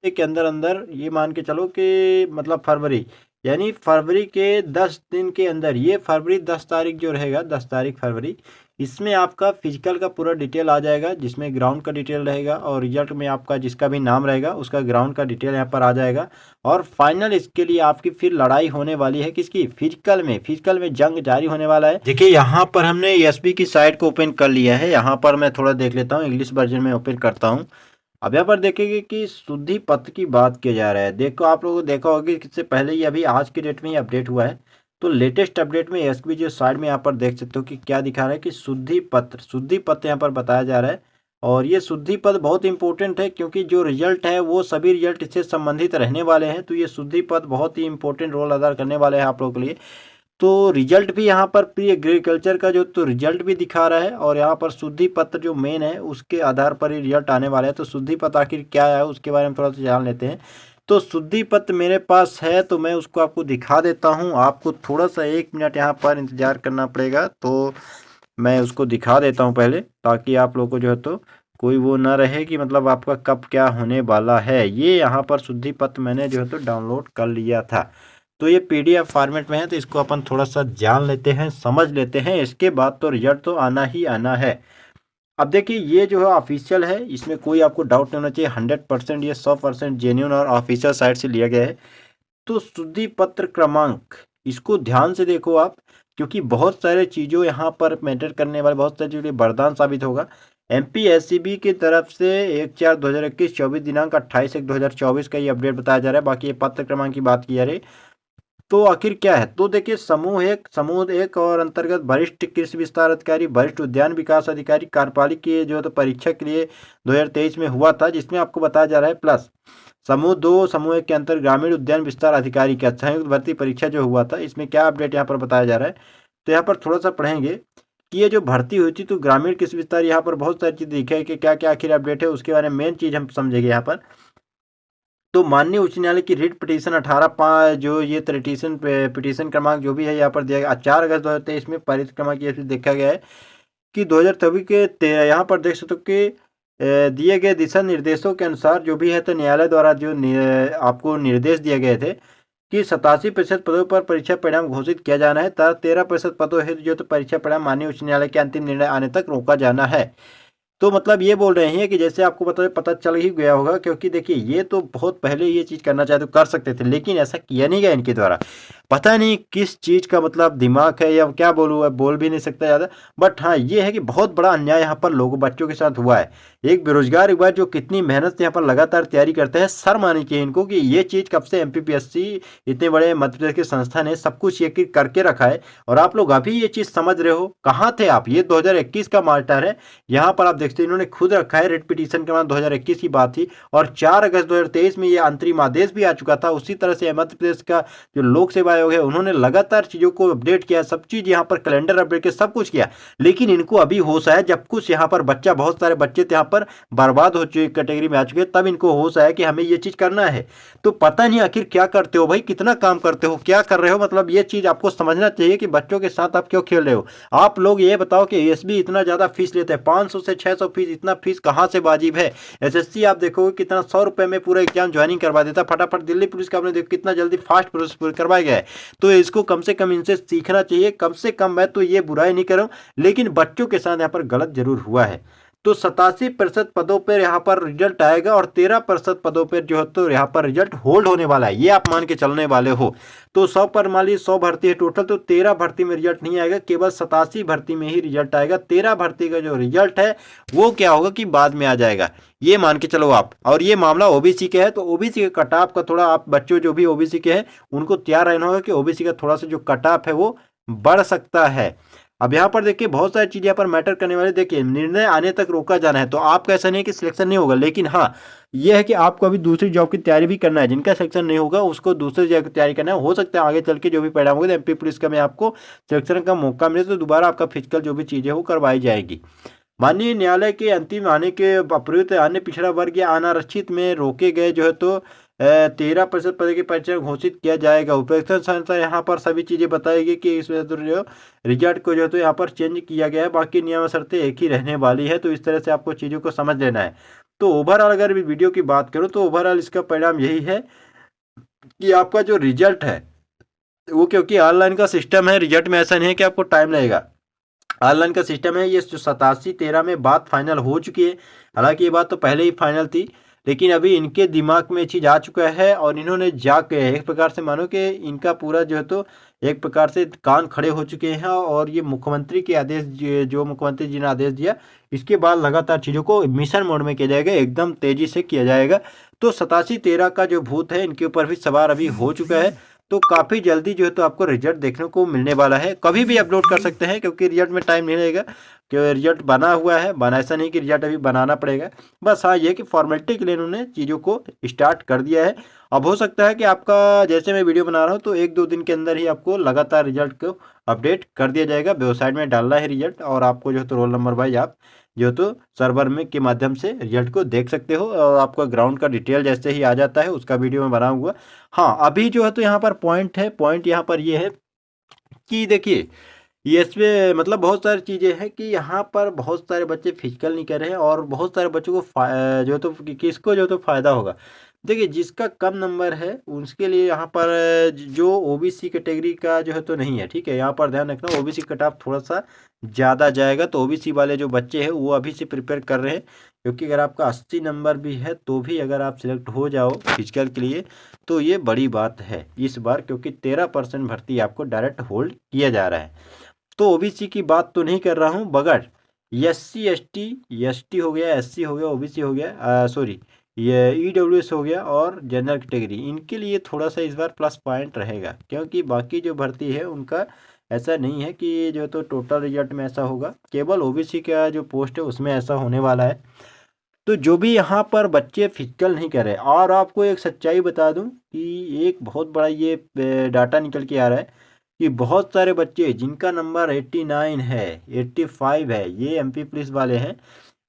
के अंदर अंदर ये मान के चलो कि मतलब फरवरी, यानी फरवरी के 10 दिन के अंदर, ये फरवरी 10 तारीख जो रहेगा, 10 तारीख फरवरी, इसमें आपका फिजिकल का पूरा डिटेल आ जाएगा, जिसमें ग्राउंड का डिटेल रहेगा और रिजल्ट में आपका जिसका भी नाम रहेगा उसका ग्राउंड का डिटेल यहाँ पर आ जाएगा। और फाइनल इसके लिए आपकी फिर लड़ाई होने वाली है किसकी, फिजिकल में, फिजिकल में जंग जारी होने वाला है। देखिए यहाँ पर हमने एसबी की साइट को ओपन कर लिया है, यहाँ पर मैं थोड़ा देख लेता हूँ, इंग्लिश वर्जन में ओपन करता हूँ। अब यहाँ पर देखेंगे कि शुद्धि पत्र की बात किया जा रहा है। देखो आप लोगों को देखा होगा कि इससे पहले ही अभी आज की डेट में ही अपडेट हुआ है। तो लेटेस्ट अपडेट में एसबी जो साइड में यहाँ पर देख सकते हो कि क्या दिखा रहा है कि शुद्धि पत्र यहाँ पर बताया जा रहा है। और ये शुद्धि पत्र बहुत इंपॉर्टेंट है, क्योंकि जो रिजल्ट है वो सभी रिजल्ट इससे संबंधित रहने वाले हैं। तो ये शुद्धि पत्र बहुत ही इंपॉर्टेंट रोल अदा करने वाले हैं आप लोगों के लिए। तो रिजल्ट भी यहाँ पर प्री एग्रीकल्चर का जो तो रिजल्ट भी दिखा रहा है, और यहाँ पर शुद्धि पत्र जो मेन है उसके आधार पर ही रिजल्ट आने वाला है। तो शुद्धि पत्र आखिर क्या है उसके बारे में थोड़ा सा जान लेते हैं। तो शुद्धि पत्र मेरे पास है, तो मैं उसको आपको दिखा देता हूँ। आपको थोड़ा सा 1 मिनट यहाँ पर इंतजार करना पड़ेगा, तो मैं उसको दिखा देता हूँ पहले, ताकि आप लोग को जो है तो कोई वो ना रहे कि मतलब आपका कब क्या होने वाला है। ये यहाँ पर शुद्धि पत्र मैंने जो है तो डाउनलोड कर लिया था। तो ये पीडीएफ फॉर्मेट में है, तो इसको अपन थोड़ा सा जान लेते हैं, समझ लेते हैं, इसके बाद तो रिजल्ट तो आना ही आना है। अब देखिए ये जो है ऑफिशियल है, इसमें कोई आपको डाउट नहीं होना चाहिए, 100% ये 100% जेन्यून और ऑफिशियल साइट से लिया गया है। तो शुद्धि पत्र क्रमांक, इसको ध्यान से देखो आप, क्योंकि बहुत सारे चीज़ों यहाँ पर मैटर करने वाले, बहुत सारी चीज़ें वरदान साबित होगा। एमपीएससीबी की तरफ से 1/4/2021 24 दिनांक 28/1/2024 का ये अपडेट बताया जा रहा है। बाकी ये पत्र क्रमांक की बात की जा रही है। तो आखिर क्या है, तो देखिए समूह एक और अंतर्गत वरिष्ठ कृषि विस्तार अधिकारी, वरिष्ठ उद्यान विकास अधिकारी, कार्यपालिक की जो तो परीक्षा के लिए 2023 में हुआ था, जिसमें आपको बताया जा रहा है। प्लस समूह 2 समूह 1 के अंतर ग्रामीण उद्यान विस्तार अधिकारी का संयुक्त भर्ती परीक्षा जो हुआ था, इसमें क्या अपडेट यहाँ पर बताया जा रहा है। तो यहाँ पर थोड़ा सा पढ़ेंगे कि ये जो भर्ती हुई थी, तो ग्रामीण कृषि विस्तार, यहाँ पर बहुत सारी चीज़ दिखे कि क्या क्या आखिर अपडेट है, उसके बारे में मेन चीज़ हम समझेंगे यहाँ पर। तो माननीय उच्च न्यायालय की रिट पिटीशन 18/5 जो ये पिटीशन क्रमांक जो भी है यहाँ पर दिया गया 4 अगस्त 2023 में पारित क्रमांक ये देखा गया है कि 2024 के 13 यहाँ पर देख सकते हो कि दिए गए दिशा निर्देशों के अनुसार जो भी है, तो न्यायालय द्वारा जो आपको निर्देश दिए गए थे कि 87% पदों पर परीक्षा परिणाम घोषित किया जाना है, 13% पदों हेतु जो तो परीक्षा परिणाम माननीय उच्च न्यायालय के अंतिम निर्णय आने तक रोका जाना है। तो मतलब ये बोल रहे हैं कि जैसे आपको पता चल ही गया होगा, क्योंकि देखिए ये तो बहुत पहले ये चीज़ करना चाहते तो कर सकते थे, लेकिन ऐसा किया नहीं गया इनके द्वारा। पता नहीं किस चीज़ का मतलब दिमाग है, या क्या बोलूँ, अब बोल भी नहीं सकता ज़्यादा। बट हाँ ये है कि बहुत बड़ा अन्याय यहाँ पर लोगों बच्चों के साथ हुआ है। एक बेरोजगार युवा जो कितनी मेहनत से यहाँ पर लगातार तैयारी करते हैं, शर्म आनी चाहिए इनको कि ये चीज़ कब से एमपीपीएससी इतने बड़े मध्य प्रदेश के संस्था ने सब कुछ ये करके रखा है, और आप लोग अभी ये चीज़ समझ रहे हो। कहाँ थे आप, ये 2021 का मैटर है। यहाँ पर आप देखते हैं इन्होंने खुद रखा है, रिट पिटीशन के बाद 2021 की बात थी, और 4 अगस्त 2023 में ये अंतरिम आदेश भी आ चुका था। उसी तरह से मध्य प्रदेश का जो लोक सेवा आयोग है, उन्होंने लगातार चीज़ों को अपडेट किया, सब चीज़ यहाँ पर कैलेंडर अपडेट किया, सब कुछ किया। लेकिन इनको अभी होश आया, जब कुछ यहाँ पर बच्चा, बहुत सारे बच्चे यहाँ पर बर्बाद हो चुके कैटेगरी में आ चुके, तब इनको होश आया कि हमें ये चीज़ करना है। तो पता नहीं आखिर क्या करते हो भाई, कितना काम करते हो, क्या कर रहे हो, मतलब ये चीज़ आपको समझना चाहिए कि बच्चों के साथ आप क्यों खेल रहे हो। आप लोग ये बताओ कि एसबी इतना ज़्यादा फीस लेते हैं, 500 से 600 फीस, इतना फीस कहाँ से वाजिब है। एसएससी आप देखोगे कितना 100 रुपये में पूरा एग्जाम ज्वाइनिंग करवा देता फटाफट। दिल्ली पुलिस का आपने देखो कितना जल्दी फास्ट प्रोसेस करवाया गया है। तो इसको कम से कम इनसे सीखना चाहिए, कम से कम। मैं तो ये बुराई नहीं कर रहा हूँ, लेकिन बच्चों के साथ यहाँ पर गलत जरूर हुआ है। तो 87% पदों पर यहाँ पर रिजल्ट आएगा, और 13% पदों पर जो है तो यहाँ पर रिजल्ट होल्ड होने वाला है, ये आप मान के चलने वाले हो। तो 100 पर मान लीजिए 100 भर्ती है टोटल, तो 13 भर्ती में रिजल्ट नहीं आएगा, केवल 87 भर्ती में ही रिजल्ट आएगा। 13 भर्ती का जो रिजल्ट है वो क्या होगा कि बाद में आ जाएगा, ये मान के चलो आप। और ये मामला ओबीसी का है, तो ओबीसी के कट ऑफ का थोड़ा आप बच्चों जो भी ओबीसी के हैं उनको तैयार रहना होगा कि ओबीसी का थोड़ा सा जो कट ऑफ है वो बढ़ सकता है। अब यहाँ पर देखिए बहुत सारी चीज़ यहाँ पर मैटर करने वाले। देखिए निर्णय आने तक रोका जाना है, तो आपका ऐसा नहीं है कि सिलेक्शन नहीं होगा, लेकिन हाँ ये है कि आपको अभी दूसरी जॉब की तैयारी भी करना है। जिनका सिलेक्शन नहीं होगा उसको दूसरी जॉब की तैयारी करना है। हो सकता है आगे चल के जो भी परिणाम होगा एमपी पुलिस का में आपको सिलेक्शन का मौका मिले, तो दोबारा आपका फिजिकल जो भी चीज़ें वो करवाई जाएगी। माननीय न्यायालय के अंतिम आने के अप्रयुक्त अन्य पिछड़ा वर्ग या अनारक्षित में रोके गए जो है तो 13% पद की परीक्षा घोषित किया जाएगा। उपेक्षा संस्था यहाँ पर सभी चीज़ें बताएगी कि इस वजह से जो रिजल्ट को जो है तो यहाँ पर चेंज किया गया है, बाकी नियम शर्तें एक ही रहने वाली है। तो इस तरह से आपको चीज़ों को समझ लेना है। तो ओवरऑल अगर भी वीडियो की बात करूँ तो ओवरऑल इसका परिणाम यही है कि आपका जो रिजल्ट है वो, क्योंकि ऑनलाइन का सिस्टम है, रिजल्ट में ऐसा नहीं है कि आपको टाइम लगेगा। ऑनलाइन का सिस्टम है, ये जो 87-13 में बात फाइनल हो चुकी है। हालांकि ये बात तो पहले ही फाइनल थी, लेकिन अभी इनके दिमाग में ये चीज़ आ चुका है और इन्होंने जाग के एक प्रकार से मानो कि इनका पूरा जो है तो एक प्रकार से कान खड़े हो चुके हैं। और ये मुख्यमंत्री के आदेश, जो मुख्यमंत्री जी ने आदेश दिया, इसके बाद लगातार चीज़ों को मिशन मोड में किया जाएगा, एकदम तेज़ी से किया जाएगा। तो 87-13 का जो भूत है इनके ऊपर भी सवार अभी हो चुका है। तो काफ़ी जल्दी जो है तो आपको रिजल्ट देखने को मिलने वाला है, कभी भी अपलोड कर सकते हैं क्योंकि रिजल्ट में टाइम नहीं लगेगा, क्योंकि रिजल्ट बना हुआ है। बना ऐसा नहीं कि रिजल्ट अभी बनाना पड़ेगा, बस हाँ ये कि फॉर्मेलिटी के लिए उन्होंने चीज़ों को स्टार्ट कर दिया है। अब हो सकता है कि आपका, जैसे मैं वीडियो बना रहा हूँ तो 1-2 दिन के अंदर ही आपको लगातार रिजल्ट को अपडेट कर दिया जाएगा। वेबसाइट में डालना है रिजल्ट और आपको जो है तो रोल नंबर वाइज आप जो तो सर्वर में के माध्यम से रिजल्ट को देख सकते हो। और आपका ग्राउंड का डिटेल जैसे ही आ जाता है उसका वीडियो में बना हुआ। हाँ अभी जो है तो यहाँ पर पॉइंट है, पॉइंट यहाँ पर ये है कि देखिए ये इसमें मतलब बहुत सारी चीज़ें हैं कि यहाँ पर बहुत सारे बच्चे फिजिकल नहीं कर रहे हैं और बहुत सारे बच्चों को जो तो किसको जो तो फायदा होगा। देखिए जिसका कम नंबर है उसके लिए यहाँ पर जो ओबीसी कैटेगरी का जो है तो नहीं है, ठीक है, यहाँ पर ध्यान रखना ओबीसी कट ऑफ थोड़ा सा ज़्यादा जाएगा। तो ओबीसी वाले जो बच्चे हैं वो अभी से प्रिपेयर कर रहे हैं, क्योंकि अगर आपका 80 नंबर भी है तो भी अगर आप सिलेक्ट हो जाओ फिजिकल के लिए तो ये बड़ी बात है इस बार, क्योंकि 13% भर्ती आपको डायरेक्ट होल्ड किया जा रहा है। तो ओबीसी की बात तो नहीं कर रहा हूँ, बगैर एससी एसटी हो गया, एससी हो गया, ओबीसी हो गया, सॉरी ये ईडब्ल्यूएस हो गया और जनरल कैटेगरी, इनके लिए थोड़ा सा इस बार प्लस पॉइंट रहेगा। क्योंकि बाकी जो भर्ती है उनका ऐसा नहीं है कि जो तो टोटल रिजल्ट में ऐसा होगा, केवल ओबीसी का जो पोस्ट है उसमें ऐसा होने वाला है। तो जो भी यहाँ पर बच्चे फिजिकल नहीं कर रहे, और आपको एक सच्चाई बता दूं कि एक बहुत बड़ा ये डाटा निकल के आ रहा है कि बहुत सारे बच्चे जिनका नंबर 89 है, 85 है, ये एमपी पुलिस वाले हैं,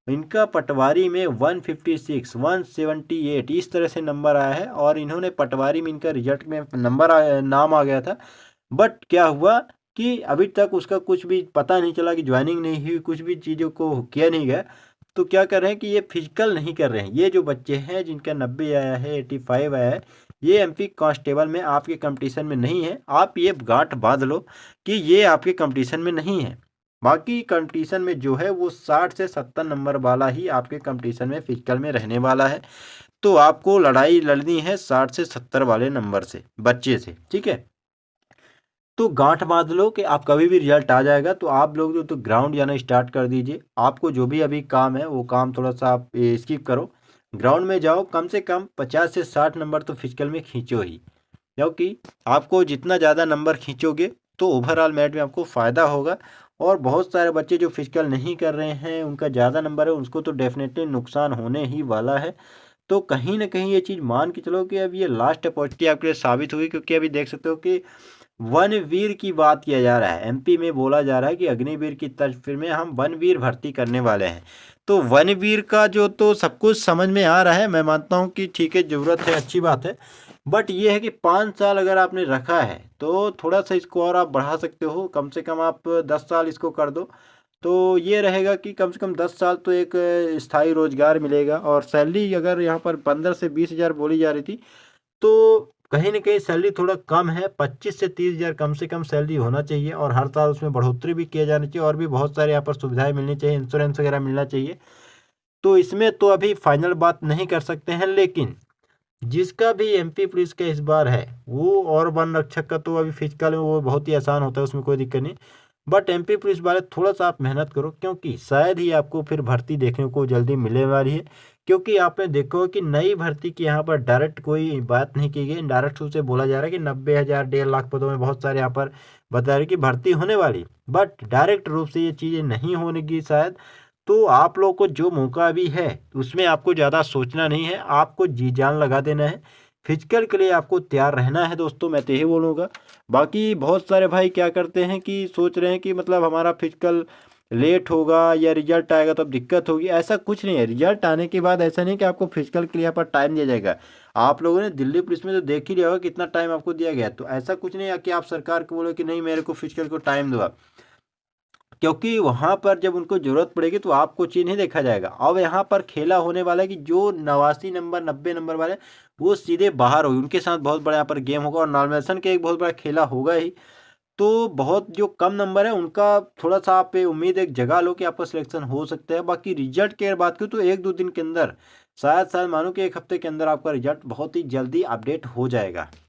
इनका पटवारी में 156, 178 इस तरह से नंबर आया है। और इन्होंने पटवारी में इनका रिजल्ट में नाम आ गया था, बट क्या हुआ कि अभी तक उसका कुछ भी पता नहीं चला, कि ज्वाइनिंग नहीं हुई, कुछ भी चीज़ों को किया नहीं गया। तो क्या कर रहे हैं कि ये फिजिकल नहीं कर रहे हैं। ये जो बच्चे हैं जिनका 90 आया है, 85 आया है, ये एमपी कांस्टेबल में आपके कंपटीशन में नहीं है। आप ये गांठ बांध लो कि ये आपके कंपटीशन में नहीं है। बाकी कंपटीशन में जो है वो 60 से 70 नंबर वाला ही आपके कंपटीशन में फिजिकल में रहने वाला है। तो आपको लड़ाई लड़नी है 60 से 70 वाले नंबर से, बच्चे से, ठीक है। तो गांठ बांध लो कि आप कभी भी रिजल्ट आ जाएगा। तो आप लोग जो तो ग्राउंड जाना स्टार्ट कर दीजिए। आपको जो भी अभी काम है वो काम थोड़ा सा आप स्किप करो, ग्राउंड में जाओ, कम से कम 50 से 60 नंबर तो फिजिकल में खींचो ही। क्योंकि आपको जितना ज़्यादा नंबर खींचोगे तो ओवरऑल मेरिट में आपको फ़ायदा होगा। और बहुत सारे बच्चे जो फिजिकल नहीं कर रहे हैं, उनका ज़्यादा नंबर है, उसको तो डेफिनेटली नुकसान होने ही वाला है। तो कहीं ना कहीं ये चीज़ मान के चलो कि अब ये लास्ट अपॉर्चुनिटी आपके लिए साबित हुई। क्योंकि अभी देख सकते हो कि वनवीर की बात किया जा रहा है, एमपी में बोला जा रहा है कि अग्निवीर की तर्ज में हम वनवीर भर्ती करने वाले हैं। तो वनवीर का जो तो सब कुछ समझ में आ रहा है, मैं मानता हूँ कि ठीक है, ज़रूरत है, अच्छी बात है। बट ये है कि 5 साल अगर आपने रखा है तो थोड़ा सा इसको और आप बढ़ा सकते हो, कम से कम आप 10 साल इसको कर दो। तो ये रहेगा कि कम से कम 10 साल तो एक स्थायी रोजगार मिलेगा। और सैलरी अगर यहाँ पर 15 से 20 हज़ार बोली जा रही थी, तो कहीं ना कहीं सैलरी थोड़ा कम है। 25 से 30 हज़ार कम से कम सैलरी होना चाहिए और हर साल उसमें बढ़ोतरी भी किया जाना चाहिए और भी बहुत सारे यहाँ पर सुविधाएं मिलनी चाहिए, इंश्योरेंस वगैरह मिलना चाहिए। तो इसमें तो अभी फाइनल बात नहीं कर सकते हैं, लेकिन जिसका भी एमपी पुलिस का इस बार है वो, और वन रक्षक का तो अभी फिजिकल में वो बहुत ही आसान होता है, उसमें कोई दिक्कत नहीं। बट एमपी पुलिस वाले थोड़ा सा आप मेहनत करो, क्योंकि शायद ही आपको फिर भर्ती देखने को जल्दी मिलने वाली है। क्योंकि आपने देखो कि नई भर्ती की यहाँ पर डायरेक्ट कोई बात नहीं की गई, इनडायरेक्ट रूप से बोला जा रहा है कि 90,000 1.5 लाख पदों में बहुत सारे यहाँ पर बता रहे कि भर्ती होने वाली, बट डायरेक्ट रूप से ये चीज़ें नहीं होने की शायद। तो आप लोग को जो मौका अभी है उसमें आपको ज़्यादा सोचना नहीं है, आपको जी जान लगा देना है। फिजिकल के लिए आपको तैयार रहना है दोस्तों, मैं तो यही बोलूँगा। बाकी बहुत सारे भाई क्या करते हैं कि सोच रहे हैं कि मतलब हमारा फिजिकल लेट होगा या रिजल्ट आएगा तब दिक्कत होगी, ऐसा कुछ नहीं है। रिजल्ट आने के बाद ऐसा नहीं कि आपको फिजिकल के लिए यहाँ पर टाइम दिया जाएगा। आप लोगों ने दिल्ली पुलिस में तो देख ही लिया होगा कितना टाइम आपको दिया गया। तो ऐसा कुछ नहीं है कि आप सरकार को बोलो कि नहीं मेरे को फिजिकल को टाइम दो। क्योंकि वहाँ पर जब उनको ज़रूरत पड़ेगी तो आपको चीज़ नहीं देखा जाएगा। अब यहाँ पर खेला होने वाला है कि जो 89 नंबर 90 नंबर वाले वो सीधे बाहर होगी, उनके साथ बहुत बड़ा यहाँ पर गेम होगा और नॉमिनेशन के एक बहुत बड़ा खेला होगा ही। तो बहुत जो कम नंबर है उनका थोड़ा सा आप उम्मीद एक जगह लो कि आपका सिलेक्शन हो सकता है। बाकी रिजल्ट की अगर बात करूँ तो 1-2 दिन के अंदर, शायद मानो कि 1 हफ्ते के अंदर आपका रिजल्ट बहुत ही जल्दी अपडेट हो जाएगा।